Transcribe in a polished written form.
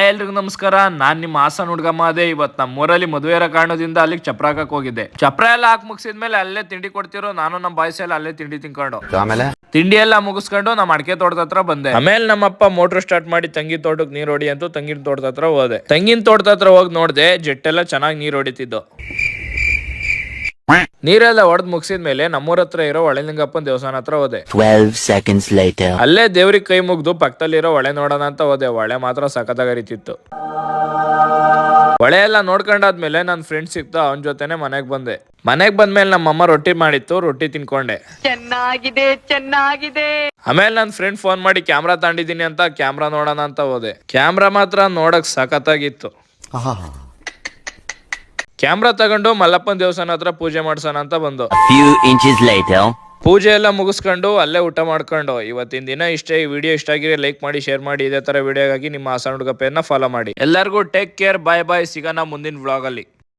ಎಲ್ರಿಗೂ ನಮಸ್ಕಾರ. ನಾನ್ ನಿಮ್ಮ ಹಾಸನ್ ಹುಡ್ಗಮ್ಮ ಅದೇ. ಇವತ್ತು ನಮ್ಮೂರಲ್ಲಿ ಮದುವೆ ಇರೋ ಕಾರಣದಿಂದ ಅಲ್ಲಿಗೆ ಚಪ್ರ ಹಾಕಕ್ ಹೋಗಿದ್ದೆ. ಚಪ್ರ ಎಲ್ಲ ಹಾಕಿ ಮುಗಿಸಿದ್ಮೇಲೆ ಅಲ್ಲೇ ತಿಂಡಿ ಕೊಡ್ತಿರೋ, ನಾನು ನಮ್ಮ ಬಾಯ್ಸ್ ಎಲ್ಲ ಅಲ್ಲೇ ತಿಂಡಿ ತಿನ್ಕೊಂಡು ಆಮೇಲೆ ತಿಂಡಿ ಎಲ್ಲ ಮುಗಿಸ್ಕೊಂಡು ನಮ್ಮ ಅಡಿಕೆ ತೋಟದ ಹತ್ರ ಬಂದೆ. ಆಮೇಲೆ ನಮ್ಮಪ್ಪ ಮೋಟರ್ ಸ್ಟಾರ್ಟ್ ಮಾಡಿ ತಂಗಿ ತೋಟಕ್ಕೆ ನೀರ್ ಹೊಡಿ ಅಂತ ತಂಗಿನ ತೋಟದ ಹತ್ರ ಹೋದೆ. ತಂಗಿನ ತೋಟದ ಹತ್ರ ಹೋಗಿ ನೋಡ್ದೆ, ಜೆಟ್ಟೆಲ್ಲ ಚೆನ್ನಾಗಿ ನೀರ್ ಹೊಡಿತಿದ್ದು. ನೀರೆಲ್ಲ ಹೊಡೆದ್ ಮುಗಿಸಿದ್ಮೇಲೆ ನಮ್ಮೂರ ಹತ್ರ ಇರೋ ಹೊಳೆಲಿಂಗಪ್ಪನ ದೇವಸ್ಥಾನ ಹತ್ರ ಹೋದೆ. 12 seconds later. ಅಲ್ಲೇ ದೇವ್ರಿಗೆ ಕೈ ಮುಗ್ದು ಪಕ್ಕದಲ್ಲಿರೋ ಹೊಳೆ ನೋಡೋಣ ಅಂತ ಹೋದೆ. ಹೊಳೆ ಮಾತ್ರ ಸಖತ್ತಾಗಿ ಹರಿತಿತ್ತು. ಹೊಳೆ ಎಲ್ಲ ನೋಡ್ಕೊಂಡಾದ್ಮೇಲೆ ನನ್ನ ಫ್ರೆಂಡ್ ಸಿಕ್ತ, ಅವನ ಜೊತೆನೆ ಮನೆಗ್ ಬಂದೆ. ಮನೆಗ್ ಬಂದ್ಮೇಲೆ ನಮ್ಮಮ್ಮ ರೊಟ್ಟಿ ಮಾಡಿತ್ತು, ರೊಟ್ಟಿ ತಿನ್ಕೊಂಡೆ. ಚೆನ್ನಾಗಿದೆ. ಆಮೇಲೆ ನನ್ನ ಫ್ರೆಂಡ್ ಫೋನ್ ಮಾಡಿ ಕ್ಯಾಮ್ರಾ ತಗೊಂಡಿದ್ದೀನಿ ಅಂತ ಕ್ಯಾಮ್ರಾ ನೋಡೋಣ ಅಂತ ಹೋದೆ. ಕ್ಯಾಮ್ರಾ ಮಾತ್ರ ನೋಡಕ್ ಸಖತ್ತಾಗಿತ್ತು. ಕ್ಯಾಮ್ರಾ ತಗೊಂಡು ಮಲ್ಲಪ್ಪನ ದೇವಸ್ಥಾನ ಹತ್ರ ಪೂಜೆ ಮಾಡ್ಸೋಣ ಅಂತ ಬಂದು. A few inches later. ಪೂಜೆ ಎಲ್ಲ ಮುಗಿಸ್ಕೊಂಡು ಅಲ್ಲೇ ಊಟ ಮಾಡ್ಕೊಂಡು. ಇವತ್ತಿನ ದಿನ ಇಷ್ಟೇ. ಈ ವಿಡಿಯೋ ಇಷ್ಟ ಆಗಿದ್ರೆ ಲೈಕ್ ಮಾಡಿ, ಶೇರ್ ಮಾಡಿ. ಇದೇ ತರ ವಿಡಿಯೋಗಾಗಿ ನಿಮ್ಮ ಹಾಸನ್ ಹುಡುಗ ಪೇಜ್ನ ಫಾಲೋ ಮಾಡಿ. ಎಲ್ಲರಿಗೂ ಟೇಕ್ ಕೇರ್, ಬಾಯ್ ಬಾಯ್. ಸಿಗೋಣ ಮುಂದಿನ ವ್ಲಾಗ್ ಅಲ್ಲಿ.